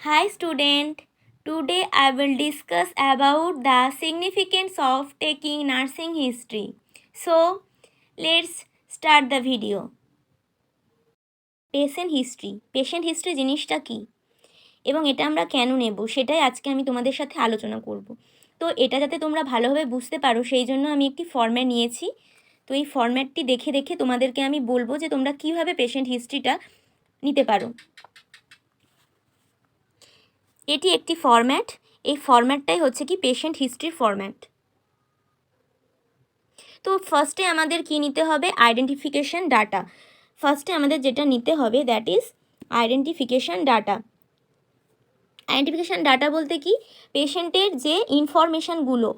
Hi student, today I will discuss about the significance of taking nursing history. So, let's start the video. Patient history জিনিসটা কি এবং এটা আমরা কেন নেব সেটাই আজকে আমি তোমাদের সাথে আলোচনা করব। তো এটা যাতে তোমরা ভালোভাবে বুঝতে পারো সেই জন্য আমি একটি ফরম্যাট নিয়েছি। তো এই ফরম্যাটটি দেখে দেখে তোমাদেরকে আমি বলবো যে তোমরা কিভাবে পেশেন্ট হিস্ট্রিটা নিতে পারো। এটি একটি ফরম্যাট, এই ফরম্যাটটাই হচ্ছে কি পেশেন্ট হিস্ট্রির ফরম্যাট। তো ফার্স্টে আমাদের কি নিতে হবে? Identification data. ফার্স্টে আমাদের যেটা নিতে হবে that is identification data. Identification data বলতে কি, পেশেন্টের যে ইনফরমেশানগুলো,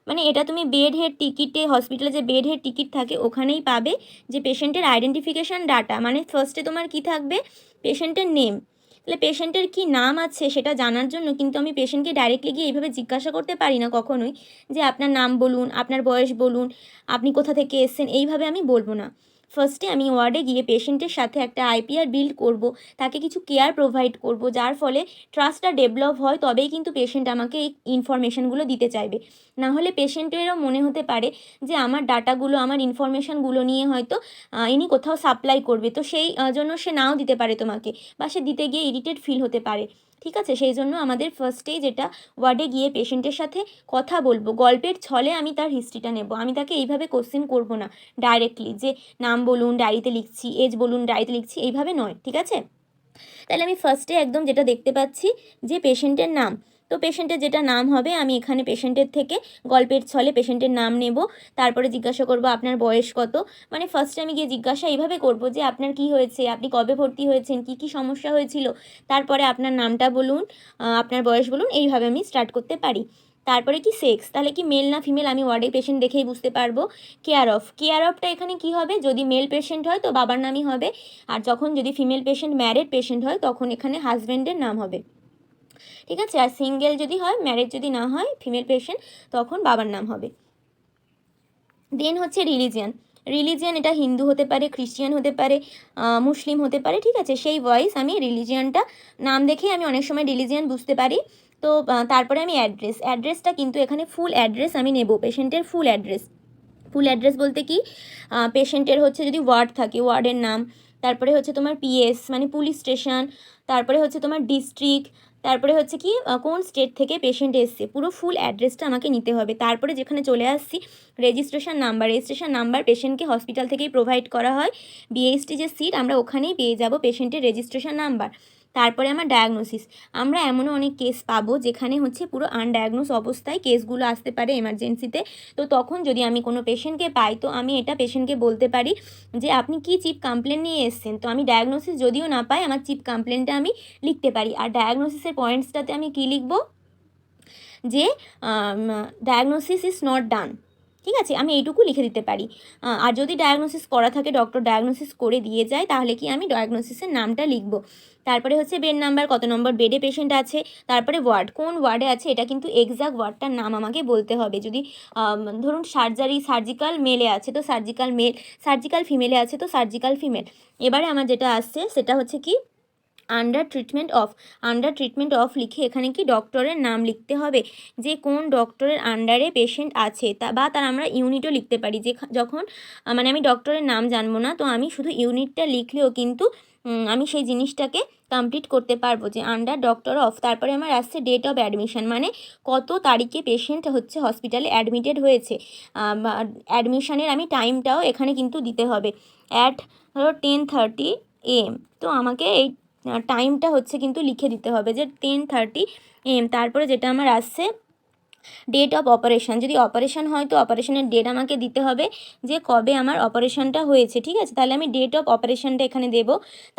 মানে এটা তুমি বেড হেড টিকিটে, হসপিটালে যে বেড হেড টিকিট থাকে ওখানেই পাবে যে পেশেন্টের আইডেন্টিফিকেশান ডাটা। মানে ফার্স্টে তোমার কি থাকবে? পেশেন্টের নেম। তাহলে পেশেন্টের কি নাম আছে সেটা জানার জন্য কিন্তু আমি পেশেন্টকে ডাইরেক্টলি গিয়ে এইভাবে জিজ্ঞাসা করতে পারি না কখনোই যে আপনার নাম বলুন, আপনার বয়স বলুন, আপনি কোথা থেকে এসেছেন, এইভাবে আমি বলবো না। ফার্স্টে আমি ওয়ার্ডে গিয়ে পেশেন্টের সাথে একটা আইপিআর বিল্ড করব, তাকে কিছু কেয়ার প্রোভাইড করব, যার ফলে ট্রাস্টটা ডেভেলপ হয়, তবেই কিন্তু পেশেন্ট আমাকে এই ইনফরমেশানগুলো দিতে চাইবে। না হলে পেশেন্টেরও মনে হতে পারে যে আমার ডাটাগুলো, আমার ইনফরমেশানগুলো নিয়ে হয়তো ইনি কোথাও সাপ্লাই করবে, তো সেই জন্য সে নাও দিতে পারে তোমাকে, বা সে দিতে গিয়ে ইরিটেট ফিল হতে পারে। ঠিক আছে, সেই জন্য আমাদের ফার্স্টেই যেটা ওয়ার্ডে গিয়ে পেশেন্টের সাথে কথা বলবো, গল্পের ছলে আমি তার হিস্ট্রিটা নেব। আমি তাকে এইভাবে কোশ্চেন করব না ডাইরেক্টলি যে নাম বলুন ডায়েরিতে লিখছি, এজ বলুন ডায়েরিতে লিখছি, এইভাবে নয়। ঠিক আছে, তাহলে আমি ফার্স্টে একদম যেটা দেখতে পাচ্ছি যে পেশেন্টের নাম। তো পেশেন্টের যেটা নাম হবে আমি এখানে পেশেন্টের থেকে গল্পের ছলে পেশেন্টের নাম নেব, তারপরে জিজ্ঞাসা করব আপনার বয়স কত। মানে ফার্স্টে আমি গিয়ে জিজ্ঞাসা এইভাবে করব যে আপনার কি হয়েছে, আপনি কবে ভর্তি হয়েছেন, কি কি সমস্যা হয়েছিল, তারপরে আপনার নামটা বলুন, আপনার বয়স বলুন, এইভাবে আমি স্টার্ট করতে পারি। তারপরে কি সেক্স, তাহলে কি মেল না ফিমেল আমি ওয়ার্ডে পেশেন্ট দেখেই বুঝতে পারবো। কেয়ার অফটা এখানে কি হবে? যদি মেল পেশেন্ট হয় তো বাবার নামই হবে, আর যখন যদি ফিমেল পেশেন্ট ম্যারিড পেশেন্ট হয় তখন এখানে হাজব্যান্ডের নাম হবে। ঠিক আছে, আর সিঙ্গেল যদি হয়, ম্যারিড যদি না হয় ফিমেল পেশেন্ট, তখন বাবার নাম হবে। দেন হচ্ছে রিলিজিয়ান, এটা হিন্দু হতে পারে, খ্রিস্টিয়ান হতে পারে, মুসলিম হতে পারে। ঠিক আছে, সেই ওয়াইজ আমি রিলিজিয়ানটা নাম দেখেই আমি অনেক সময় রিলিজিয়ান বুঝতে পারি। তো তারপরে আমি অ্যাড্রেসটা কিন্তু এখানে ফুল অ্যাড্রেস আমি নেব, পেশেন্টের ফুল অ্যাড্রেস বলতে কি, পেশেন্টের হচ্ছে যদি ওয়ার্ড থাকে ওয়ার্ডের নাম, তারপরে হচ্ছে তোমার পিএস মানে পুলিশ স্টেশন, তারপরে হচ্ছে তোমার ডিস্ট্রিক্ট, তারপরে হচ্ছে কি কোন স্টেট থেকে পেশেন্ট এসছে, পুরো ফুল অ্যাড্রেসটা আমাকে নিতে হবে। তারপরে যেখানে চলে আসছি রেজিস্ট্রেশন নাম্বার পেশেন্টকে হসপিটাল থেকেই প্রোভাইড করা হয়, বিএইচটি যে সিট আমরা ওখানেই পেয়ে যাব পেশেন্টের রেজিস্ট্রেশন নাম্বার। তারপরে আমার ডায়াগনোসিস, আমরা এমনও অনেক কেস পাবো যেখানে হচ্ছে পুরো আনডায়াগনোস অবস্থায় কেসগুলো আসতে পারে এমার্জেন্সিতে। তো তখন যদি আমি কোনো পেশেন্টকে পাই তো আমি এটা পেশেন্টকে বলতে পারি যে আপনি কি চিপ কমপ্লেন নিয়ে এসেছেন। তো আমি ডায়াগনোসিস যদিও না পাই, আমার চিপ কমপ্লেনটা আমি লিখতে পারি। আর ডায়াগনোসিসের পয়েন্টসটাতে আমি কী লিখব? যে ডায়াগনোসিস ইজ নট ডান। ঠিক আছে, আমি এইটুকু লিখে দিতে পারি। আর যদি ডায়াগনোসিস করা থাকে, ডক্টর ডায়াগনোসিস করে দিয়ে যায়, তাহলে কি আমি ডায়াগনোসিসের নামটা লিখব। তারপরে হচ্ছে বেড নাম্বার, কত নম্বর বেডে পেশেন্ট আছে, তারপরে ওয়ার্ড, কোন ওয়ার্ডে আছে, এটা কিন্তু এক্সাক্ট ওয়ার্ডটার নাম আমাকে বলতে হবে। যদি ধরুন সার্জিক্যাল মেলে আছে তো সার্জিক্যাল মেল, সার্জিক্যাল ফিমেলে আছে তো সার্জিক্যাল ফিমেল। এবারে আমার যেটা আসছে সেটা হচ্ছে কি আন্ডার ট্রিটমেন্ট অফ লিখে এখানে কি ডক্টরের নাম লিখতে হবে, যে কোন ডক্টরের আন্ডারে পেশেন্ট আছে, বা তার আমরা ইউনিটও লিখতে পারি। যে যখন মানে আমি ডক্টরের নাম জানবো না, তো আমি শুধু ইউনিটটা লিখলেও কিন্তু আমি সেই জিনিসটাকে কমপ্লিট করতে পারবো, যে আন্ডার ডক্টর অফ। তারপরে আমার আসছে ডেট অফ অ্যাডমিশন, মানে কত তারিখে পেশেন্ট হচ্ছে হসপিটালে অ্যাডমিটেড হয়েছে, অ্যাডমিশনের আমি টাইমটাও এখানে কিন্তু দিতে হবে। অ্যাট ধরো 10:30 AM, তো আমাকে এই টাইমটা হচ্ছে কিন্তু লিখে দিতে হবে যে 10:30 AM। তারপরে যেটা আমার আসছে ডেট অফ অপারেশান, যদি অপারেশান হয় তো অপারেশনের ডেট আমাকে দিতে হবে যে কবে আমার অপারেশানটা হয়েছে। ঠিক আছে, তাহলে আমি ডেট অফ অপারেশানটা এখানে দেব।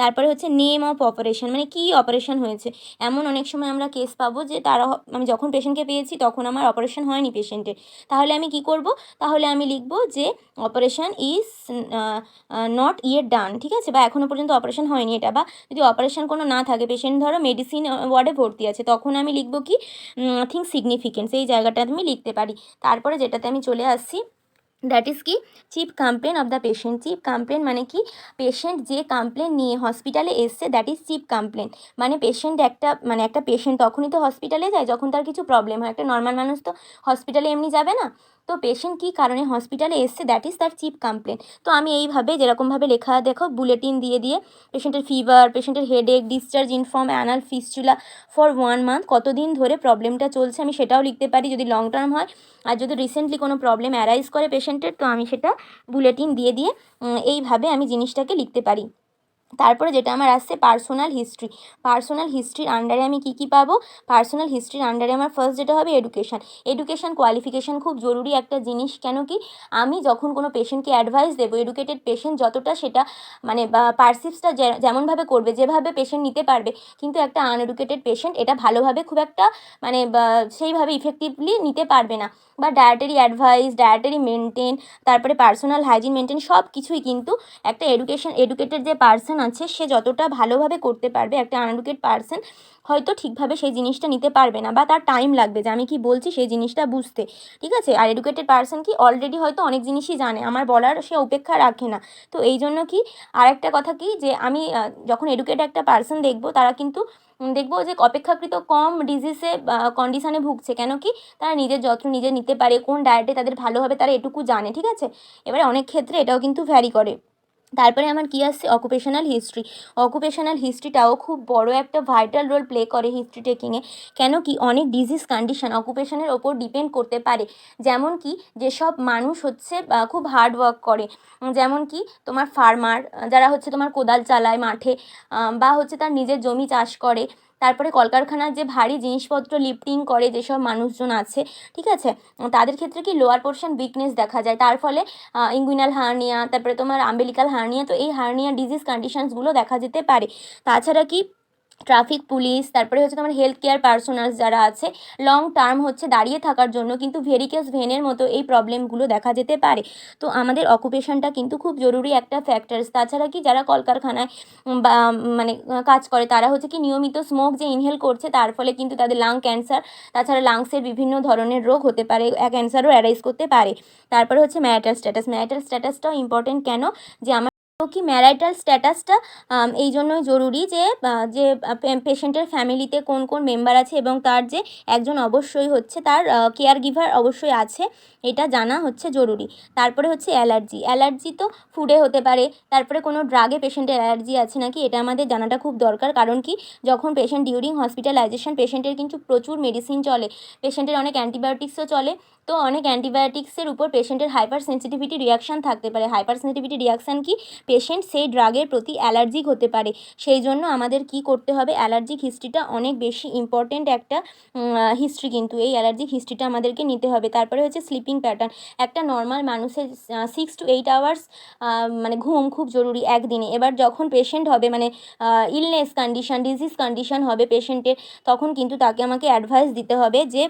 তারপরে হচ্ছে নেম অফ অপারেশান, মানে কী অপারেশান হয়েছে। এমন অনেক সময় আমরা কেস পাবো যে তারা, আমি যখন পেশেন্টকে পেয়েছি তখন আমার অপারেশান হয়নি পেশেন্টের, তাহলে আমি কি করব? তাহলে আমি লিখব যে অপারেশান ইজ নট ইয়েট ডান। ঠিক আছে, বা এখনও পর্যন্ত অপারেশান হয়নি এটা। বা যদি অপারেশান কোনো না থাকে, পেশেন্ট ধরো মেডিসিন ওয়ার্ডে ভর্তি আছে, তখন আমি লিখব কি নাথিং সিগনিফিকেন্স, এই জায়গাটা আমি লিখতে পারি। তারপরে যেটাতে আমি চলে আসছি দ্যাট ইজ কি chief complain of the patient. Chief complain মানে কি, পেশেন্ট যে কমপ্লেন নিয়ে হসপিটালে এসছে দ্যাট ইজ চিফ কমপ্লেন। মানে পেশেন্ট একটা পেশেন্ট তখনই তো হসপিটালে যায় যখন তার কিছু প্রবলেম হয়, একটা নর্মাল মানুষ তো হসপিটালে এমনি যাবে না। তো পেশেন্ট কী কারণে হসপিটালে এসছে দ্যাট ইজ তার চিফ কমপ্লেন। তো আমি এইভাবে যেরকমভাবে লেখা দেখো বুলেটিন দিয়ে দিয়ে পেশেন্টের ফিভার, পেশেন্টের headache, discharge inform anal fistula for 1 month, কতদিন ধরে প্রবলেমটা চলছে আমি সেটাও লিখতে পারি যদি লং টার্ম হয়। আর যদি রিসেন্টলি কোনো প্রবলেম অ্যারাইজ করে পেশেন্টের, তো আমি সেটা বুলেটিন দিয়ে দিয়ে এইভাবে আমি জিনিসটাকে লিখতে পারি। তারপরে যেটা আমার আসছে পার্সোনাল হিস্ট্রি। পার্সোনাল হিস্ট্রির আন্ডারে আমি কী কী পাবো? পার্সোনাল হিস্ট্রির আন্ডারে আমার ফার্স্ট যেটা হবে এডুকেশান। এডুকেশান কোয়ালিফিকেশান খুব জরুরি একটা জিনিস। কেন কি, আমি যখন কোনো পেশেন্টকে অ্যাডভাইস দেবো, এডুকেটেড পেশেন্ট যতটা সেটা মানে বা পারসিভসটা যেমনভাবে করবে, যেভাবে পেশেন্ট নিতে পারবে, কিন্তু একটা আনএডুকেটেড পেশেন্ট এটা ভালোভাবে খুব একটা মানে বা সেইভাবে ইফেক্টিভলি নিতে পারবে না। বা ডায়েটারি অ্যাডভাইস, ডায়েটারি মেনটেন, তারপরে পার্সোনাল হাইজিন মেনটেন, সব কিছুই কিন্তু একটা এডুকেটেড যে পার্সন আছে সে যতটা ভালোভাবে করতে পারবে, একটা আনএডুকেটেড পার্সন হয়তো ঠিকভাবে সেই জিনিসটা নিতে পারবে না, বা তার টাইম লাগবে যে আমি কি বলছি সেই জিনিসটা বুঝতে। ঠিক আছে, আর এডুকেটেড পার্সন কি অলরেডি হয়তো অনেক জিনিসই জানে, আমার বলার সে অপেক্ষা রাখে না। তো এই জন্য কি, আর একটা কথা কি, যে আমি যখন এডুকেটেড একটা পার্সন দেখবো, তারা কিন্তু দেখবো যে অপেক্ষাকৃত কম ডিজিজে কন্ডিশনে ভুগছে। কেন কি, তারা নিজের যত্ন নিজে নিতে পারে, কোন ডায়েটে তাদের ভালো হবে তারা এটুকু জানে। ঠিক আছে, এবারে অনেক ক্ষেত্রে এটাও কিন্তু ভ্যারি করে। তারপরে আমার কী আসছে অকুপেশনাল হিস্ট্রি। অকুপেশনাল হিস্ট্রিটাও খুব বড় একটা ভাইটাল রোল প্লে করে হিস্ট্রি টেকিংয়ে। কেন কি, অনেক ডিজিজ কন্ডিশন অকুপেশনের ওপর ডিপেন্ড করতে পারে। যেমন কি, যেসব মানুষ হচ্ছে খুব হার্ড ওয়ার্ক করে, যেমন কি তোমার ফার্মার, যারা হচ্ছে তোমার কোদাল চালায় মাঠে, বা হচ্ছে তার নিজের জমি চাষ করে, তারপরে কলকারখানার যে ভারী জিনিসপত্র লিফটিং করে যেসব মানুষজন আছে, ঠিক আছে, তাদের ক্ষেত্রে কি লোয়ার পোর্শন উইকনেস দেখা যায়, তার ফলে ইঙ্গুইনাল হার্নিয়া, তারপরে তোমার আম্বিলিকাল হার্নিয়া, তো এই হার্নিয়া ডিজিজ কন্ডিশনসগুলো দেখা যেতে পারে। তাছাড়া কি, ট্রাফিক পুলিশ, তারপরে হচ্ছে তোমার হেলথ কেয়ার পার্সোনালস যারা আছে, লং টার্ম হচ্ছে দাঁড়িয়ে থাকার জন্য কিন্তু ভেরিকেস ভেনের মতো এই প্রবলেমগুলো দেখা যেতে পারে। তো আমাদের অকুপেশনটা কিন্তু খুব জরুরি একটা ফ্যাক্টরস। তাছাড়া কি, যারা কলকারখানায় বা মানে কাজ করে, তারা হচ্ছে কি নিয়মিত স্মোক যে ইনহেল করছে, তার ফলে কিন্তু তাদের লাং ক্যান্সার, তাছাড়া লাংসের বিভিন্ন ধরনের রোগ হতে পারে, ক্যান্সারও অ্যারাইজ করতে পারে। তারপরে হচ্ছে ম্যারিটাল স্ট্যাটাস। ম্যারিটাল স্ট্যাটাসটাও ইম্পর্টেন্ট। কেন, যে আমার কি ম্যারিটাল স্ট্যাটাসটা এই জন্যই জরুরি যে পেশেন্টের ফ্যামিলিতে কোন কোন মেম্বার আছে, এবং তার যে একজন অবশ্যই হচ্ছে তার কেয়ার গিভার অবশ্যই আছে, এটা জানা হচ্ছে জরুরি। তারপরে হচ্ছে অ্যালার্জি। অ্যালার্জি তো ফুডে হতে পারে, তারপরে কোনো ড্রাগে পেশেন্টের অ্যালার্জি আছে নাকি এটা আমাদের জানাটা খুব দরকার। কারণ কি, যখন পেশেন্ট ডিউরিং হসপিটালাইজেশন, পেশেন্টের কিন্তু প্রচুর মেডিসিন চলে, পেশেন্টের অনেক অ্যান্টিবায়োটিক্সও চলে। তো অনেক অ্যান্টিবায়োটিক্সের উপর পেশেন্টের হাইপার সেন্সিটিভিটি রিয়াকশান থাকতে পারে। হাইপার সেন্সিটিভিটি রিয়াকশান কি, পেশেন্ট সেই ড্রাগের প্রতি অ্যালার্জিক হতে পারে। সেই জন্য আমাদের কি করতে হবে, অ্যালার্জিক হিস্ট্রিটা অনেক বেশি ইম্পর্টেন্ট একটা হিস্ট্রি, কিন্তু এই অ্যালার্জিক হিস্ট্রিটা আমাদেরকে নিতে হবে। তারপরে হচ্ছে স্লিপিং প্যাটার্ন। একটা নর্মাল মানুষের 6 to 8 আওয়ার্স মানে ঘুম খুব জরুরি একদিনে। এবার যখন পেশেন্ট হবে মানে ইলনেস কন্ডিশন, ডিজিজ কন্ডিশন হবে পেশেন্টের, তখন কিন্তু তাকে আমাকে অ্যাডভাইস দিতে হবে যে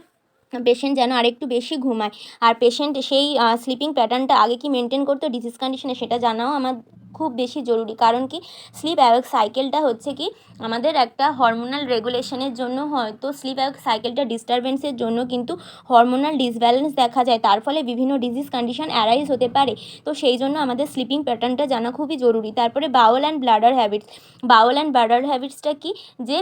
পেশেন্ট যেন আরেকটু বেশি ঘুমায়। আর পেশেন্ট সেই স্লিপিং প্যাটার্নটা আগে কি মেনটেন করতো ডিজিজ কন্ডিশনে, সেটা জানাও আমার খুব বেশি জরুরি। কারণ কি, স্লিপ অ্যাওয়েক সাইকেলটা হচ্ছে কি আমাদের একটা হরমোনাল রেগুলেশনের জন্য হয়। তো স্লিপ অ্যাওয়েক সাইকেলটা ডিস্টারবেন্সের জন্য কিন্তু হরমোনাল ডিসব্যালেন্স দেখা যায়, তার ফলে বিভিন্ন ডিজিজ কন্ডিশন অ্যারাইজ হতে পারে। তো সেই জন্য আমাদের স্লিপিং প্যাটার্নটা জানা খুবই জরুরি। তারপরে bowel and bladder habits. Bowel and bladder হ্যাবিটসটা কি, যে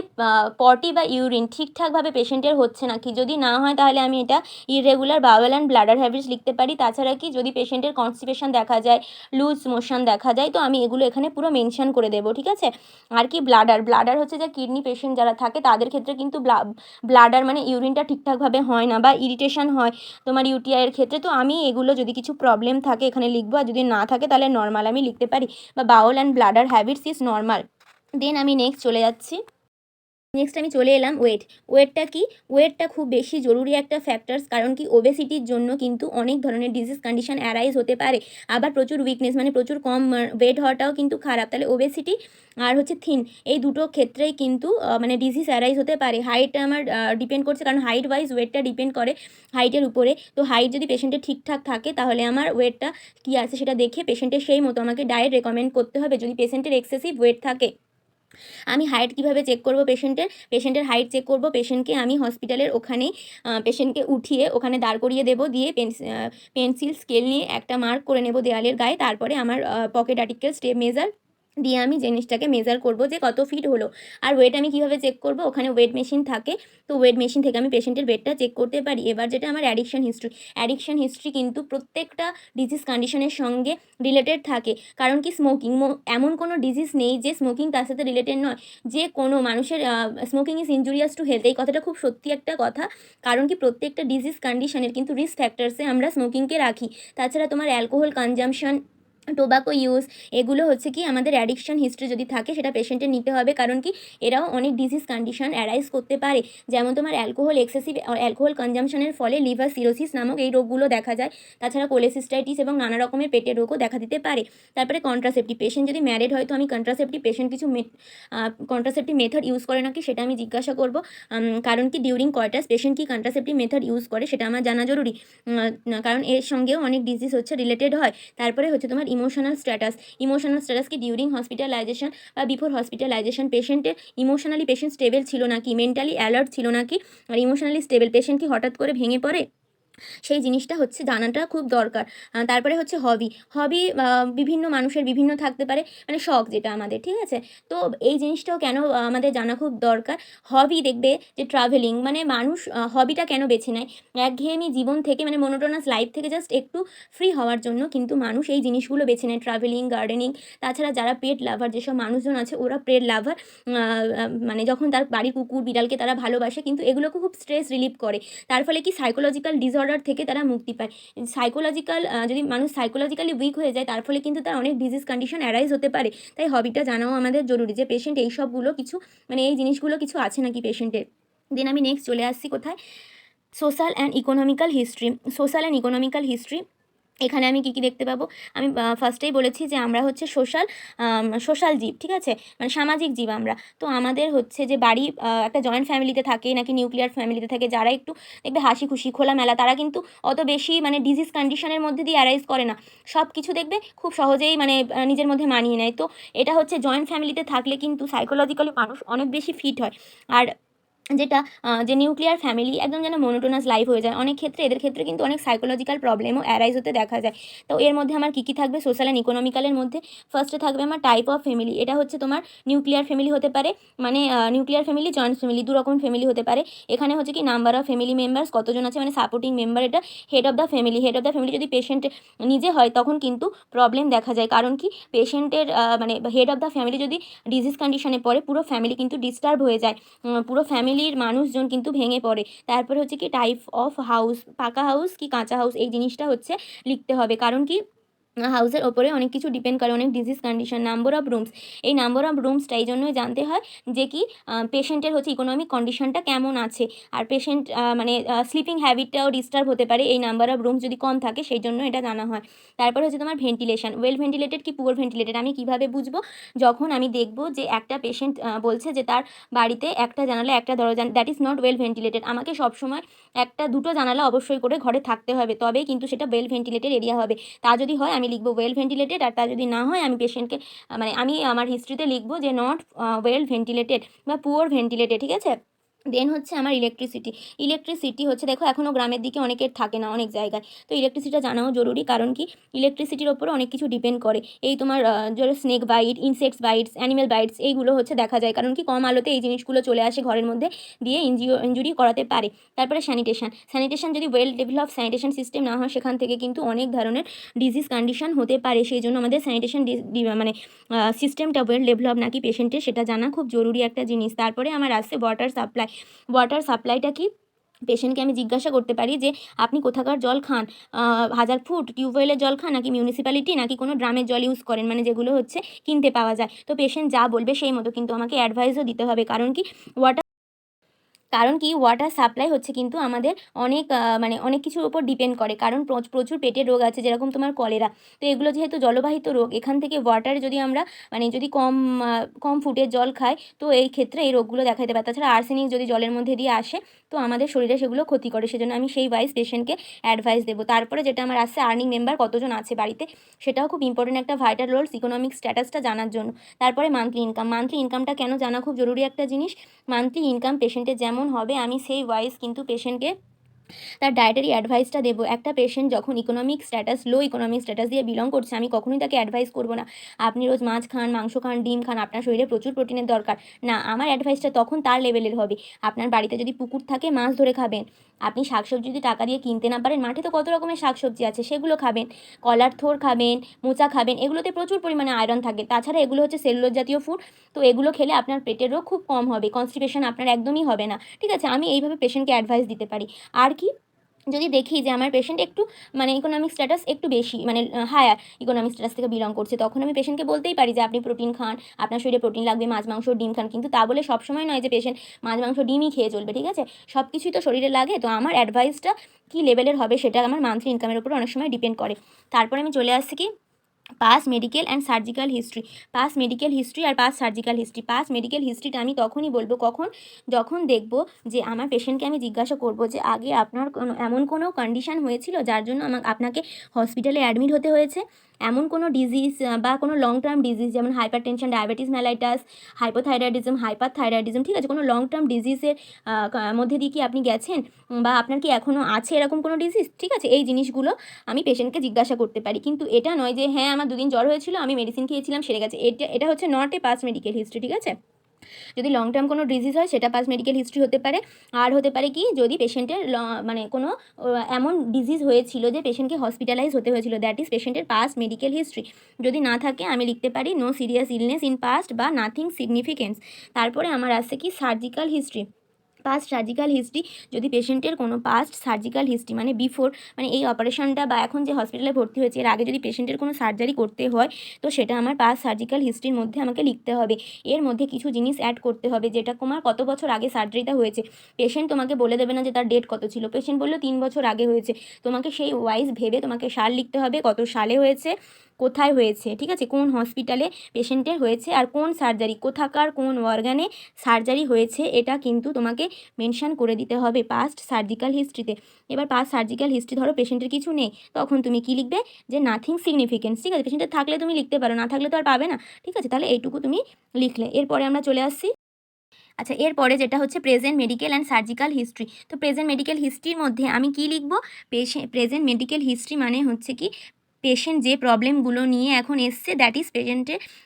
পটি বা ইউরিন ঠিকঠাকভাবে পেশেন্টের হচ্ছে না কি, যদি না হয় তাহলে আমি এটা irregular Baul and bladder habits লিখতে পারি। তাছাড়া কি, যদি পেশেন্টের কনস্টিপেশন দেখা যায়, লুজ মোশন দেখা যায়, তো আমি এগুলো এখানে পুরো মেনশন করে দেবো। ঠিক আছে, আর কি, ব্লাডার হচ্ছে যে কিডনি পেশেন্ট যারা থাকে তাদের ক্ষেত্রে কিন্তু ব্লাডার মানে ইউরিনটা ঠিকঠাকভাবে হয় না, বা ইরিটেশন হয় তোমার ইউটিআইয়ের ক্ষেত্রে। তো আমি এগুলো যদি কিছু প্রবলেম থাকে এখানে লিখবো, আর যদি না থাকে তাহলে নর্মাল আমি লিখতে পারি, বা bowel and bladder habits is normal. Then আমি নেক্সট চলে যাচ্ছি। নেক্সট আমি চলে এলাম ওয়েটটা কি, ওয়েটটা খুব বেশি জরুরি একটা ফ্যাক্টরস। কারণ কি, ওবেসিটির জন্য কিন্তু অনেক ধরনের ডিজিজ কন্ডিশন অ্যারাইজ হতে পারে। আবার প্রচুর উইকনেস মানে প্রচুর কম ওয়েট হওয়াটাও কিন্তু খারাপ। তাহলে ওবেসিটি আর হচ্ছে থিন, এই দুটো ক্ষেত্রেই কিন্তু মানে ডিজিজ অ্যারাইজ হতে পারে। হাইট আমার ডিপেন্ড করছে, কারণ হাইট ওয়াইজ ওয়েটটা ডিপেন্ড করে হাইটের উপরে। তো হাইট যদি পেশেন্টের ঠিকঠাক থাকে তাহলে আমার ওয়েটটা কী আছে সেটা দেখে পেশেন্টের সেই মতো আমাকে ডায়েট রেকমেন্ড করতে হবে, যদি পেশেন্টের এক্সেসিভ ওয়েট থাকে। আমি হাইট কিভাবে চেক করব পেশেন্টের হাইট চেক করব। পেশেন্টকে আমি হসপিটালের ওখানেই পেশেন্টকে উঠিয়ে ওখানে দাঁড় করিয়ে দেবো, দিয়ে পেন্সিল স্কেল নিয়ে একটা মার্ক করে নেব দেয়ালের গায়ে। তারপরে আমার পকেট আর্টিকেল স্টেপ মেজার দিয়ে আমি জিনিসটাকে মেজার করব যে কত ফিট হলো। আর ওয়েট আমি কিভাবে চেক করব, ওখানে ওয়েট মেশিন থাকে, তো ওয়েট মেশিন থেকে আমি পেশেন্টের ওয়েটটা চেক করতে পারি। এবার যেটা আমার অ্যাডিকশন হিস্ট্রি কিন্তু প্রত্যেকটা ডিজিজ কন্ডিশনের সঙ্গে রিলেটেড থাকে। কারণ কি স্মোকিং, এমন কোনো ডিজিজ নেই যে স্মোকিং তার সাথে রিলেটেড নয়। যে কোনো মানুষের smoking is injurious to health, এই কথাটা খুব সত্যি একটা কথা। কারণ কি প্রত্যেকটা ডিজিজ কন্ডিশনের কিন্তু রিস্ক ফ্যাক্টরসে আমরা স্মোকিংকে রাখি। তাছাড়া তোমার অ্যালকোহল কনজামশন, টোবাকো ইউজ, এগুলো হচ্ছে কি আমাদের অ্যাডিকশন হিস্ট্রি যদি থাকে সেটা পেশেন্টের নিতে হবে। কারণ কি এরাও অনেক ডিজিজ কন্ডিশন অ্যারাইজ করতে পারে। যেমন তোমার অ্যালকোহল কনজামশনের ফলে লিভার সিরোসিস নামক এই রোগগুলো দেখা যায়। তাছাড়া কোলেসিস্টাইটিস এবং নানা রকমের পেটের রোগও দেখা দিতে পারে। তারপরে কন্ট্রাসেপ্টিভ, পেশেন্ট যদি ম্যারিড হয় তো আমি কন্ট্রাসেপ্টিভ মেথড ইউজ করে নাকি সেটা আমি জিজ্ঞাসা করব। কারণ কি ডিউরিং কয়টাস পেশেন্ট কি কন্ট্রাসেপ্টিভ মেথড ইউজ করে সেটা আমার জানা জরুরি। কারণ এর সঙ্গেও অনেক ডিজিজ হচ্ছে রিলেটেড হয়। তারপরে হচ্ছে তোমার ইমোশনাল স্ট্যাটাস কি ডিউরিং হসপিটালাইজেশন বা বিফোর হসপিটালাইজেশন পেশেন্টের ইমোশনালি পেশেন্ট স্টেবল ছিল নাকি, মেন্টালি অ্যালার্ট ছিল নাকি, আর ইমোশনালি স্টেবল পেশেন্ট কি হঠাৎ করে ভেঙে পড়ে, সেই জিনিসটা হচ্ছে জানাটা খুব দরকার। তারপরে হচ্ছে হবি বিভিন্ন মানুষের বিভিন্ন থাকতে পারে, মানে শখ যেটা আমাদের, ঠিক আছে। তো এই জিনিসটাও কেন আমাদের জানা খুব দরকার। হবি দেখবে যে ট্রাভেলিং, মানে মানুষ হবিটা কেন বেছে নেয়, একঘেয়েমি জীবন থেকে, মানে মোনোটোনাস লাইফ থেকে জাস্ট একটু ফ্রি হওয়ার জন্য কিন্তু মানুষ এই জিনিসগুলো বেছে নেয়, ট্রাভেলিং, গার্ডেনিং। তাছাড়া যারা পেট লাভার, যেসব মানুষজন আছে ওরা পেট লাভার, মানে যখন তার বাড়ির কুকুর বিড়ালকে তারা ভালোবাসে, কিন্তু এগুলোকে খুব স্ট্রেস রিলিভ করে। তার ফলে কি সাইকোলজিক্যাল ডিসঅর্ডার থেকে তারা মুক্তি পায়। যদি মানুষ সাইকোলজিক্যালি উইক হয়ে যায় তার ফলে কিন্তু তার অনেক ডিজিজ কন্ডিশন অ্যারাইজ হতে পারে। তাই হবিটা জানাও আমাদের জরুরি, যে পেশেন্ট এই সবগুলো কিছু, মানে এই জিনিসগুলো কিছু আছে নাকি পেশেন্টের। দেন আমি নেক্সট চলে আসছি কোথায়, সোশ্যাল অ্যান্ড ইকোনমিক্যাল হিস্ট্রি। এখানে আমি কী দেখতে পাবো, আমি ফার্স্টেই বলেছি যে আমরা হচ্ছে সোশ্যাল জীব, ঠিক আছে, মানে সামাজিক জীব আমরা। তো আমাদের হচ্ছে যে বাড়ি একটা জয়েন্ট ফ্যামিলিতে থাকে নাকি নিউক্লিয়ার ফ্যামিলিতে থাকে, যারা একটু দেখবে হাসি খুশি খোলামেলা, তারা কিন্তু অত বেশি মানে ডিজিজ কন্ডিশনের মধ্যে দিয়ে অ্যারাইজ করে না। সব কিছু দেখবে খুব সহজেই মানে নিজের মধ্যে মানিয়ে নেয়। তো এটা হচ্ছে জয়েন্ট ফ্যামিলিতে থাকলে কিন্তু সাইকোলজিক্যালি মানুষ অনেক বেশি ফিট হয়। আর যেটা যে নিউক্লিয়ার ফ্যামিলি একদম যেন মোনোটোনাস লাইফ হয়ে যায় অনেক ক্ষেত্রে, এদের ক্ষেত্রে কিন্তু অনেক সাইকোলজিক্যাল প্রবলেমও অ্যারাইজ হতে দেখা যায়। তো এর মধ্যে আমার কী থাকবে, সোশ্যাল অ্যান্ড ইকোনমিক্যালের মধ্যে ফার্স্টে থাকবে আমার টাইপ অফ ফ্যামিলি। এটা হচ্ছে তোমার নিউক্লিয়ার ফ্যামিলি হতে পারে, মানে নিউক্লিয়ার ফ্যামিলি, জয়েন্ট ফ্যামিলি, দু রকম ফ্যামিলি হতে পারে। এখানে হচ্ছে কি নাম্বার অফ ফ্যামিলি মেম্বার্স কতজন আছে, মানে সাপোর্টিং মেম্বার। এটা হেড অফ দ্য ফ্যামিলি যদি পেশেন্ট নিজে হয় তখন কিন্তু প্রবলেম দেখা যায়। কারণ কি পেশেন্টের মানে হেড অফ দ্য ফ্যামিলি যদি ডিজিজ কন্ডিশনে পড়ে পুরো ফ্যামিলি কিন্তু ডিস্টার্ব হয়ে যায়, পুরো ফ্যামিলির মানুষজন কিন্তু ভেঙে পড়ে। তারপরে হচ্ছে কি টাইপ অফ হাউস, পাকা হাউস কি কাঁচা হাউস, এই জিনিসটা হচ্ছে লিখতে হবে। কারণ কি হাউসের ওপরে অনেক কিছু ডিপেন্ড করে, অনেক disease condition. Number of rooms, এই নাম্বার অফ রুমসটা এই জন্যই জানতে হয় যে কি পেশেন্টের হচ্ছে ইকোনমিক কন্ডিশনটা কেমন আছে। আর পেশেন্ট মানে স্লিপিং হ্যাবিটটাও ডিস্টার্ব হতে পারে এই নাম্বার অফ রুমস যদি কম থাকে, সেই জন্য এটা জানা হয়। তারপর হচ্ছে তোমার ভেন্টিলেশন, ওয়েল ভেন্টিলেটেড কি পুয়ার ভেন্টিলেটেড, আমি কিভাবে বুঝবো, যখন আমি দেখব যে একটা পেশেন্ট বলছে যে তার বাড়িতে একটা জানালা একটা দরজা, that is not well ventilated. আমাকে সবসময় একটা দুটো জানালা অবশ্যই করে ঘরে থাকতে হবে, তবেই কিন্তু সেটা ওয়েল ভেন্টিলেটেড এরিয়া হবে। তা যদি হয় আমি লিখবো ওয়েল ভেন্টিলেটেড, আর তা যদি না হয় আমি পেশেন্টকে মানে আমি আমার হিস্ট্রিতে লিখবো যে নট ওয়েল ভেন্টিলেটেড বা পুয়ার ভেন্টিলেটেড, ঠিক আছে। দেন হচ্ছে আমার ইলেকট্রিসিটি হচ্ছে, দেখো এখনও গ্রামের দিকে অনেকের থাকে না অনেক জায়গায়, তো ইলেকট্রিসিটিটা জানাও জরুরি। কারণ কি ইলেকট্রিসিটির ওপরে অনেক কিছু ডিপেন্ড করে। এই তোমার ধরো snake bite, insects bites, animal bites, এইগুলো হচ্ছে দেখা যায়। কারণ কি কম আলোতে এই জিনিসগুলো চলে আসে ঘরের মধ্যে, দিয়ে ইনজুরি করাতে পারে। তারপরে স্যানিটেশন যদি ওয়েল ডেভেলপ স্যানিটেশন সিস্টেম না হয়, সেখান থেকে কিন্তু অনেক ধরনের ডিজিজ কন্ডিশন হতে পারে। সেই জন্য আমাদের স্যানিটেশন মানে সিস্টেমটা ওয়েল ডেভেলপ নাকি পেশেন্টের, সেটা জানা খুব জরুরি একটা জিনিস। তারপরে আমার আসছে ওয়াটার সাপ্লাইটা কি, পেশেন্টকে আমি জিজ্ঞাসা করতে পারি যে আপনি কোথাকার জল খান, 1000 ফুট টিউবওয়েলের জল খান নাকি মিউনিসিপ্যালিটি নাকি কোনো ড্রামের জল ইউজ করেন, মানে যেগুলো হচ্ছে কিনতে পাওয়া যায়। তো পেশেন্ট যা বলবে সেই মতো কিন্তু আমাকে অ্যাডভাইসও দিতে হবে। কারণ কি কারণ কি ওয়াটার সাপ্লাই হচ্ছে কিন্তু আমাদের অনেক মানে অনেক কিছুর উপর ডিপেন্ড করে, কারণ প্রচুর পেটের রোগ আছে যেরকম তোমার কলেরা। তো এগুলো যেহেতু জলবাহিত রোগ, এখান থেকে ওয়াটার যদি আমরা মানে যদি কম ফুটের জল খাই তো এই ক্ষেত্রে এই রোগগুলো দেখা দিতে পারে। তাছাড়া আর্সেনিক যদি জলের মধ্যে দিয়ে আসে তো আমাদের শরীরে সেগুলো ক্ষতি করে, সেজন্য আমি সেই ওয়াইজ পেশেন্টকে অ্যাডভাইস দেবো। তারপরে যেটা আমার আসছে আর্নিং মেম্বার কতজন আছে বাড়িতে, সেটাও খুব ইম্পর্টেন্ট একটা ভাইটাল রোলস ইকোনমিক স্ট্যাটাসটা জানার জন্য। তারপরে মান্থলি ইনকামটা কেন জানা খুব জরুরি একটা জিনিস। মান্থলি ইনকাম পেশেন্টের যেমন হবে আমি সেই ওয়াইজ কিন্তু পেশেন্টকে তার ডায়েটারি অ্যাডভাইসটা দেবো। একটা পেশেন্ট যখন লো ইকোনমিক স্ট্যাটাস দিয়ে বিলং করছে, আমি কখনোই তাকে অ্যাডভাইস করবো না আপনি রোজ মাছ খান, মাংস খান, ডিম খান, আপনার শরীরে প্রচুর প্রোটিনের দরকার। না, আমার অ্যাডভাইসটা তখন তার লেভেলের হবে। আপনার বাড়িতে যদি পুকুর থাকে মাছ ধরে খাবেন, আপনি শাকসবজি যদি টাকা দিয়ে কিনতে না পারেন, মাঠে তো কত রকমের শাকসবজি আছে সেগুলো খাবেন, কলার থোর খাবেন, মোচা খাবেন, এগুলোতে প্রচুর পরিমাণে আয়রন থাকে। তাছাড়া এগুলো হচ্ছে সেলুলোজ জাতীয় ফুড, তো এগুলো খেলে আপনার পেটের রোগ খুব কম হবে, কনস্টিপেশন আপনার একদমই হবে না। ঠিক আছে, আমি এইভাবে পেশেন্টকে অ্যাডভাইস দিতে পারি। আর কি, যদি দেখি যে আমার পেশেন্ট একটু মানে ইকোনমিক স্ট্যাটাস একটু বেশি মানে হায়ার ইকোনমিক স্ট্যাটাস থেকে বিলং করছে, তখন আমি পেশেন্টকে বলতেই পারি যে আপনি প্রোটিন খান, আপনার শরীরে প্রোটিন লাগবে, মাছ মাংস ডিম খান। কিন্তু তা বলে সবসময় নয় যে পেশেন্ট মাছ মাংস ডিমই খেয়ে চলবে, ঠিক আছে, সব কিছুই তো শরীরে লাগে। তো আমার অ্যাডভাইসটা কী লেভেলের হবে সেটা আমার মান্থলি ইনকামের উপর অনেক সময় ডিপেন্ড করে। তারপরে আমি চলে আসছি কি past medical and surgical history. Past medical history আর past surgical history. Past medical হিস্ট্রিটা আমি তখনই বলবো যখন দেখব যে আমার পেশেন্টকে আমি জিজ্ঞাসা করব যে আগে আপনার এমন কোনো কন্ডিশন হয়েছিল যার জন্য আপনাকে হসপিটালে অ্যাডমিট হতে হয়েছে, এমন কোনো ডিজিজ বা কোনো লং টার্ম ডিজিজ যেমন hyper tension, diabetes mellitus, hypothyroidism, hyperthyroidism, ঠিক আছে, কোনো লং টার্ম ডিজিজের মধ্যে দিয়ে কি আপনি গেছেন, বা আপনার কি এখনও আছে এরকম কোনো ডিজিজ, ঠিক আছে, এই জিনিসগুলো আমি পেশেন্টকে জিজ্ঞাসা করতে পারি। কিন্তু এটা নয় যে হ্যাঁ আমার দুদিন জ্বর হয়েছিল, আমি মেডিসিন খেয়েছিলাম সেরে গেছে, এটা হচ্ছে not A pass medical history, ঠিক আছে। যদি লং টার্ম কোনো ডিজিজ হয় সেটা পাস মেডিকেল হিস্ট্রি হতে পারে। আর হতে পারে কি যদি পেশেন্টের মানে কোনো এমন ডিজিজ হয়েছিল যে পেশেন্টকে হসপিটালাইজ হতে হয়েছিল, দ্যাট ইজ পেশেন্টের পাস মেডিকেল হিস্ট্রি। যদি না থাকে আমি লিখতে পারি no serious illness in past বা নাথিং সিগনিফিকেন্স। তারপরে আমার আছে কি surgical history. Past surgical history, যদি পেশেন্টের কোনো পাস্ট সার্জিক্যাল হিস্ট্রি মানে বিফোর মানে এই অপারেশনটা বা এখন যে হসপিটালে ভর্তি হয়েছে এর আগে যদি পেশেন্টের কোনো সার্জারি করতে হয় তো সেটা আমার পাস্ট সার্জিক্যাল হিস্ট্রির মধ্যে আমাকে লিখতে হবে। এর মধ্যে কিছু জিনিস অ্যাড করতে হবে, যেটা তোমার কত বছর আগে সার্জারিটা হয়েছে। পেশেন্ট তোমাকে বলে দেবে না যে তার ডেট কত ছিল, পেশেন্ট বললো 3 বছর আগে হয়েছে, তোমাকে সেই ওয়াইজ ভেবে তোমাকে সাল লিখতে হবে, কত সালে হয়েছে, কোথায় হয়েছে, ঠিক আছে, কোন হসপিটালে পেশেন্টের হয়েছে, আর কোন সার্জারি, কোথাকার কোন অর্গানে সার্জারি হয়েছে, এটা কিন্তু তোমাকে মেনশান করে দিতে হবে পাস্ট সার্জিক্যাল হিস্ট্রিতে। এবার পাস্ট সার্জিক্যাল হিস্ট্রি ধরো পেশেন্টের কিছু নেই, তখন তুমি কি লিখবে যে নাথিং সিগনিফিকেন্স, ঠিক আছে, পেশেন্টের থাকলে তুমি লিখতে পারো, না থাকলে তো আর পাবে না, ঠিক আছে, তাহলে এইটুকু তুমি লিখলে। এরপরে আমরা চলে আসছি, আচ্ছা, এরপরে যেটা হচ্ছে present medical and surgical history. তো প্রেজেন্ট মেডিকেল হিস্ট্রির মধ্যে আমি কি লিখবো, প্রেজেন্ট মেডিকেল হিস্ট্রি মানে হচ্ছে কি পেশেন্ট যে প্রবলেমগুলো নিয়ে এখন এসছে দ্যাট ইজ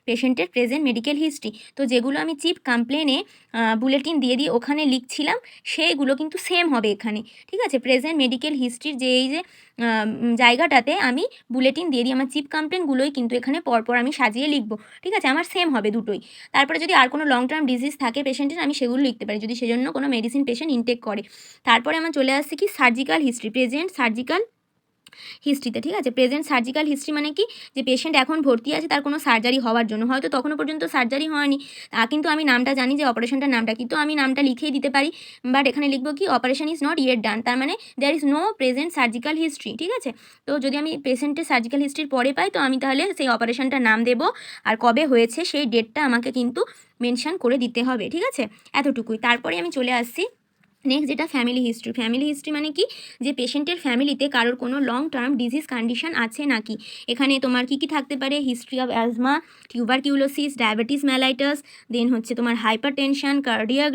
পেশেন্টের প্রেজেন্ট মেডিকেল হিস্ট্রি। তো যেগুলো আমি চিফ কমপ্লেনে বুলেটিন দিয়ে ওখানে লিখছিলাম সেইগুলো কিন্তু সেম হবে এখানে, ঠিক আছে, প্রেজেন্ট মেডিকেল হিস্ট্রির যে এই যে জায়গাটাতে আমি বুলেটিন দিয়ে দিই আমার চিফ কমপ্লেনগুলোই কিন্তু এখানে পরপর আমি সাজিয়ে লিখবো, ঠিক আছে, আমার সেম হবে দুটোই। তারপরে যদি আর কোনো লং টার্ম ডিজিজ থাকে পেশেন্টের আমি সেগুলো লিখতে পারি যদি সেজন্য কোনো মেডিসিন পেশেন্ট ইনটেক করে। তারপরে আমার চলে আসছে কি সার্জিক্যাল হিস্ট্রি, প্রেজেন্ট সার্জিক্যাল হিস্ট্রিতে, ঠিক আছে, প্রেজেন্ট সার্জিক্যাল হিস্ট্রি মানে কি যে পেশেন্ট এখন ভর্তি আছে তার কোনো সার্জারি হওয়ার জন্য, হয়তো তখনও পর্যন্ত সার্জারি হয়নি, কিন্তু আমি নামটা জানি যে অপারেশনটার নামটা কি, তো আমি নামটা লিখেই দিতে পারি, বাট এখানে লিখবো কি operation is not yet done, তার মানে there is no present surgical history, ঠিক আছে। তো যদি আমি পেশেন্টের সার্জিক্যাল হিস্ট্রির পরে পাই তো আমি তাহলে সেই অপারেশনটার নাম দেবো আর কবে হয়েছে সেই ডেটটা আমাকে কিন্তু মেনশন করে দিতে হবে, ঠিক আছে, এতটুকুই। তারপরে আমি চলে আসছি নেক্সট যেটা ফ্যামিলি হিস্ট্রি মানে কি যে পেশেন্টের ফ্যামিলিতে কারোর কোনো লং টার্ম ডিজিজ কন্ডিশন আছে নাকি, এখানে তোমার কি কি থাকতে পারে, history of asthma, tuberculosis, diabetes mellitus, then হচ্ছে তোমার hypertension, cardiac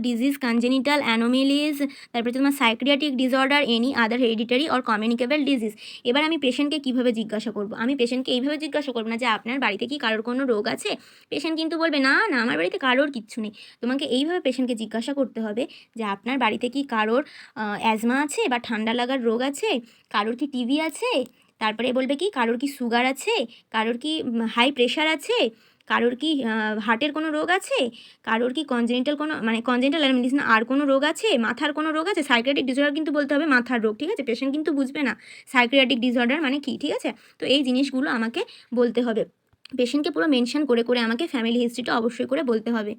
disease, congenital anomalies, তারপরে তোমার psychiatric disorder, any other hereditary or communicable disease. এবার আমি পেশেন্টকে কীভাবে জিজ্ঞাসা করবো, আমি পেশেন্টকে এইভাবে জিজ্ঞাসা করবো না যে আপনার বাড়িতে কি কারোর কোনো রোগ আছে, পেশেন্ট কিন্তু বলবে না না আমার বাড়িতে কারোর কিচ্ছু নেই। তোমাকে এইভাবে পেশেন্টকে জিজ্ঞাসা করতে হবে যে আপনার বাড়িতে কি কারোর অ্যাজমা আছে বা ঠান্ডা লাগার রোগ আছে, কারোর কি টিবি আছে, তারপরে বলবে কি কারোর কি সুগার আছে, কারোর কি হাই প্রেশার আছে, কারোর কি হার্টের কোনো রোগ আছে, কারোর কি কনজেনিটাল মেডিসিন আর কোনো রোগ আছে, মাথার কোনো রোগ আছে, সাইক্রিয়াটিক ডিসঅর্ডার কিন্তু বলতে হবে মাথার রোগ, ঠিক আছে, পেশেন্ট কিন্তু বুঝবে না সাইক্রিয়াটিক ডিসঅর্ডার মানে কি, ঠিক আছে। তো এই জিনিসগুলো আমাকে বলতে হবে, পেশেন্টকে পুরো মেনশন করে আমাকে ফ্যামিলি হিস্ট্রিটা অবশ্যই করে বলতে হবে।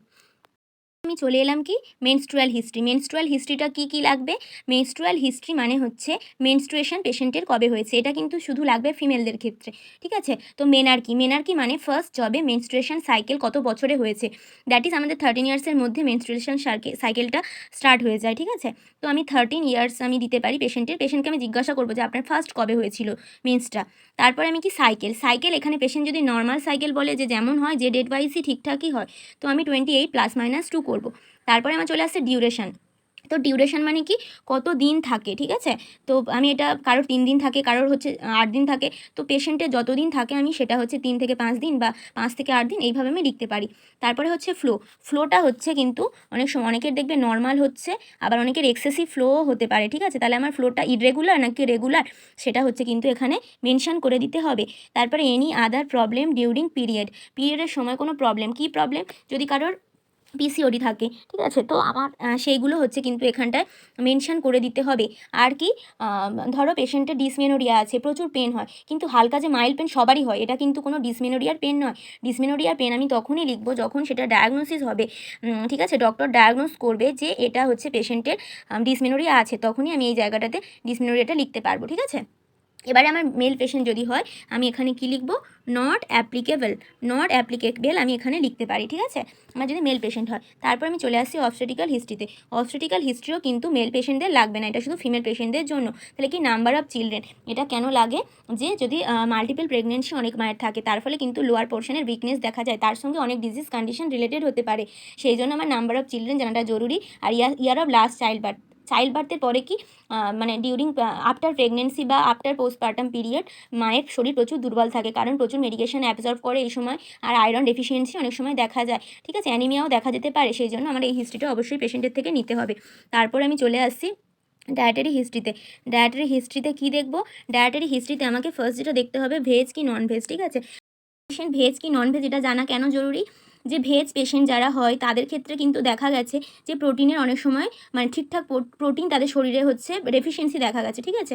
আমি চলে এলাম কি মেনস্ট্রুয়াল হিস্ট্রি। মেনস্ট্রুয়াল হিস্ট্রিটা কি লাগবে? মেনস্ট্রুয়াল হিস্ট্রি মানে হচ্ছে মেনস্ট্রুয়েশন পেশেন্টের কবে হয়েছে, এটা কিন্তু শুধু লাগবে ফিমেলদের ক্ষেত্রে, ঠিক আছে। তো মেনার্কি, মেনার্কি মানে ফার্স্ট জবে মেনস্ট্রুয়েশন সাইকেল কত বছরে হয়েছে, দ্যাট ইজ আমাদের 13 ইয়ার্সের মধ্যে মেনস্ট্রুয়েশন সাইকেলটা স্টার্ট হয়ে যায়, ঠিক আছে। তো আমি 13 ইয়ার্স আমি দিতে পারি পেশেন্টকে আমি জিজ্ঞাসা করবো যে আপনার ফার্স্ট কবে হয়েছিল মেন্সটা। তারপরে আমি কি সাইকেল এখানে পেশেন্ট যদি নর্মাল সাইকেল বলে যে যেমন হয় যে ডেট ওয়াইজই ঠিকঠাকই হয়, তো আমি 28 +- 2 করব। তারপরে আমার চলে আসছে ডিউরেশন। তো ডিউরেশন মানে কি কত দিন থাকে, ঠিক আছে। তো আমি এটা কারোর 3 দিন থাকে, কারোর হচ্ছে 8 দিন থাকে। তো পেশেন্টের যত দিন থাকে আমি সেটা হচ্ছে 3 থেকে 5 দিন বা 5 থেকে 8 দিন এইভাবে আমি লিখতে পারি। তারপরে হচ্ছে ফ্লোটা হচ্ছে কিন্তু অনেকের দেখবে নর্মাল হচ্ছে, আবার অনেকের এক্সেসিভ ফ্লোও হতে পারে, ঠিক আছে। তাহলে আমার ফ্লোটা ইররেগুলার নাকি রেগুলার সেটা হচ্ছে কিন্তু এখানে মেনশন করে দিতে হবে। তারপরে এনি আদার প্রবলেম ডিউরিং পিরিয়ডের সময় কোনো প্রবলেম, কি প্রবলেম, যদি কারোর পিসিওডি থাকে, ঠিক আছে, তো আমার সেইগুলো হচ্ছে কিন্তু এখানটায় মেনশন করে দিতে হবে। আর কি ধরো পেশেন্টের ডিসমেনোরিয়া আছে, প্রচুর পেন হয়, কিন্তু হালকা যে মাইল্ড পেন সবারই হয়, এটা কিন্তু কোনো ডিসমেনোরিয়ার পেন নয়। ডিসমেনোরিয়ার পেন আমি তখনই লিখবো যখন সেটা ডায়াগনোসিস হবে, ঠিক আছে, ডক্টর ডায়াগনোস করবে যে এটা হচ্ছে পেশেন্টের ডিসমেনোরিয়া আছে, তখনই আমি এই জায়গাটাতে ডিসমেনোরিয়াটা লিখতে পারবো, ঠিক আছে। এবারে আমার মেল পেশেন্ট যদি হয় আমি এখানে কি লিখব, নট অ্যাপ্লিকেবল আমি এখানে লিখতে পারি, ঠিক আছে, আমার যদি মেল পেশেন্ট হয়। তারপর আমি চলে আসছি অবস্টেট্রিক্যাল হিস্ট্রিতে। অবস্টেট্রিক্যাল হিস্ট্রিও কিন্তু মেল পেশেন্টদের লাগবে না, এটা শুধু ফিমেল পেশেন্টদের জন্য। তাহলে কি নাম্বার অফ চিলড্রেন, এটা কেন লাগে, যে যদি মাল্টিপল প্রেগনেন্সি অনেক মায়ের থাকে তার ফলে কিন্তু লোয়ার পোর্শনের উইকনেস দেখা যায়, তার সঙ্গে অনেক ডিজিজ কন্ডিশন রিলেটেড হতে পারে, সেই জন্য আমার নাম্বার অফ চিলড্রেন জানাটা জরুরি। আর ইয়ার অফ লাস্ট চাইল্ড বার্থের পরে কি মানে ডিউরিং আফটার প্রেগনেন্সি বা আফটার পোস্টপার্টাম পিরিয়ড মায়ের শরীর প্রচুর দুর্বল থাকে, কারণ প্রচুর মেডিকেশন অ্যাবজর্ব করে এই সময়, আর আয়রন ডেফিসিয়েন্সি অনেক সময় দেখা যায়, ঠিক আছে, অ্যানিমিয়াও দেখা যেতে পারে, সেই জন্য আমার এই হিস্ট্রিটা অবশ্যই পেশেন্টের থেকে নিতে হবে। তারপরে আমি চলে আসছি ডায়েটারি হিস্ট্রিতে কী দেখবো, ডায়েটারি হিস্ট্রিতে আমাকে ফার্স্ট যেটা দেখতে হবে ভেজ কি নন ভেজ, ঠিক আছে। পেশেন্ট ভেজ কি নন ভেজ এটা জানা কেন জরুরি, যে ভেজ পেশেন্ট যারা হয় তাদের ক্ষেত্রে কিন্তু দেখা গেছে যে প্রোটিনের অনেক সময় মানে ঠিকঠাক প্রোটিন তাদের শরীরে হচ্ছে ডেফিসিয়েন্সি দেখা গেছে, ঠিক আছে।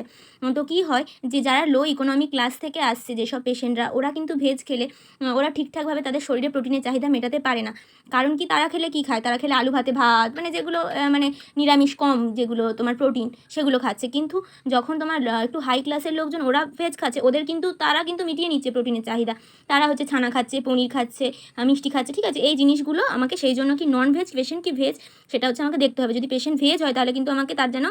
তো কী হয় যে যারা লো ইকোনমিক ক্লাস থেকে আসছে যেসব পেশেন্টরা, ওরা কিন্তু ভেজ খেলে ওরা ঠিকঠাকভাবে তাদের শরীরে প্রোটিনের চাহিদা মেটাতে পারে না। কারণ কি, তারা খেলে কি খায়, তারা খেলে আলু ভাতে ভাত, মানে যেগুলো মানে নিরামিষ কম যেগুলো তোমার প্রোটিন সেগুলো খাচ্ছে, কিন্তু যখন তোমার একটু হাই ক্লাসের লোকজন ওরা ভেজ খাচ্ছে, ওদের কিন্তু তারা কিন্তু মিটিয়ে নিচ্ছে প্রোটিনের চাহিদা, তারা হচ্ছে ছানা খাচ্ছে, পনির খাচ্ছে, মিষ্টি খাচ্ছে, ঠিক আছে। এই জিনিসগুলো আমাকে সেই জন্য কি নন ভেজ পেশেন্ট কি ভেজ সেটা হচ্ছে আমাকে দেখতে হবে। যদি পেশেন্ট ভেজ হয় তাহলে কিন্তু আমাকে তার যেন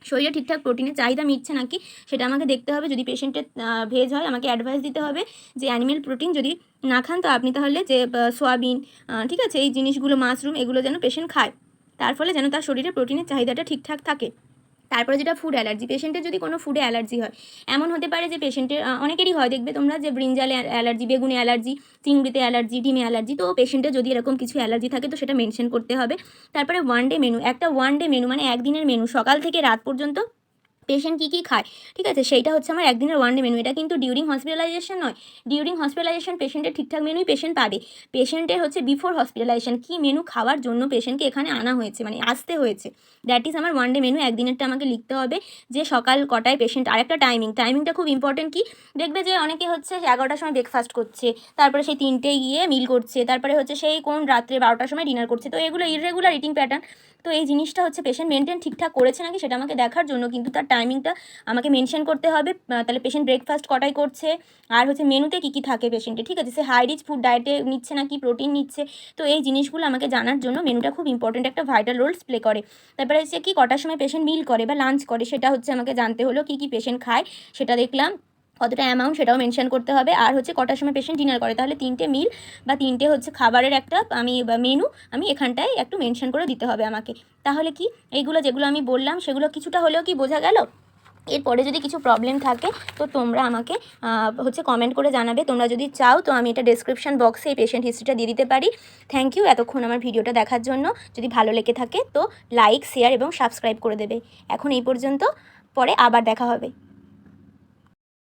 শরীরে ঠিকঠাক প্রোটিনের চাহিদা মিটছে নাকি সেটা আমাকে দেখতে হবে। যদি পেশেন্টের ভেজ হয় আমাকে অ্যাডভাইস দিতে হবে যে অ্যানিমেল প্রোটিন যদি না খান তো আপনি তাহলে যে সোয়াবিন, ঠিক আছে, এই জিনিসগুলো মাশরুম এগুলো যেন পেশেন্ট খায়, তার ফলে যেন তার শরীরে প্রোটিনের চাহিদাটা ঠিকঠাক থাকে। তারপরে যেটা ফুড অ্যালার্জি, পেশেন্টের যদি কোনো ফুডে অ্যালার্জি হয়, এমন হতে পারে যে পেশেন্টের অনেকেরই হয় দেখবে তোমরা যে ব্রিঞ্জালে অ্যালার্জি, বেগুনে অ্যালার্জি, চিংড়িতে অ্যালার্জি, ডিমে অ্যালার্জি, তো পেশেন্টের যদি এরকম কিছু অ্যালার্জি থাকে তো সেটা মেনশন করতে হবে। তারপরে ওয়ান ডে মেনু মানে একদিনের মেনু, সকাল থেকে রাত পর্যন্ত পেশেন্ট কী খায়, ঠিক আছে, সেইটা হচ্ছে আমার একদিনের ওয়ান ডে মেনু। এটা কিন্তু ডিউরিং হসপিটালাইজেশন নয়, ডিউরিং হসপিটালাইজেশন পেশেন্টের ঠিকঠাক মেনুই পেশেন্ট পাবে, পেশেন্টের হচ্ছে বিফোর হসপিটালাইজেশন কী মেনু খাওয়ার জন্য পেশেন্টকে এখানে আনা হয়েছে মানে আসতে হয়েছে, দ্যাট ইজ আমার ওয়ান ডে মেনু। একদিনেরটা আমাকে লিখতে হবে যে সকাল কটায় পেশেন্ট, আর একটা টাইমিংটা খুব ইম্পর্টেন্ট। কি দেখবে যে অনেকে হচ্ছে 11টার সময় ব্রেকফাস্ট করছে, তারপরে সেই 3টেয় গিয়ে মিল করছে, তারপরে হচ্ছে সেই কোন রাত্রে 12টার সময় ডিনার করছে, তো এগুলো ইররেগুলার ইটিং প্যাটার্ন। তো এই জিনিসটা হচ্ছে পেশেন্ট মেনটেন ঠিকঠাক করেছে নাকি সেটা আমাকে দেখার জন্য কিন্তু তার টাইমিংটা আমাকে মেনশন করতে হবে। তাহলে পেশেন্ট ব্রেকফাস্ট কটায় করছে, আর হচ্ছে মেনুতে কী থাকে পেশেন্টে, ঠিক আছে, সে হাই রিচ ফুড ডায়েটে নিচ্ছে নাকি প্রোটিন নিচ্ছে, তো এই জিনিসগুলো আমাকে জানার জন্য মেনুটা খুব ইম্পর্টেন্ট একটা ভাইটাল রোলস প্লে করে। তারপরে হচ্ছে কি কটার সময় পেশেন্ট মিল করে বা লাঞ্চ করে সেটা হচ্ছে আমাকে জানতে হলো, কী পেশেন্ট খায় সেটা দেখলাম, কতটা অ্যামাউন্ট সেটাও মেনশন করতে হবে। আর হচ্ছে কটার সময় পেশেন্ট ডিনার করে, তাহলে 3টে মিল বা 3টে হচ্ছে খাবারের একটা মেনু আমি এখানটায় একটু মেনশন করে দিতে হবে আমাকে। তাহলে কি এইগুলো যেগুলো আমি বললাম সেগুলো কিছুটা হলেও কি বোঝা গেল। এরপরে যদি কিছু প্রবলেম থাকে তো তোমরা আমাকে হচ্ছে কমেন্ট করে জানাবে, তোমরা যদি চাও তো আমি এটা ডেসক্রিপশন বক্সে এই পেশেন্ট হিস্ট্রিটা দিয়ে দিতে পারি। থ্যাংক ইউ এতক্ষণ আমার ভিডিওটা দেখার জন্য। যদি ভালো লেগে থাকে তো লাইক, শেয়ার এবং সাবস্ক্রাইব করে দেবে। এখন এই পর্যন্ত, পরে আবার দেখা হবে।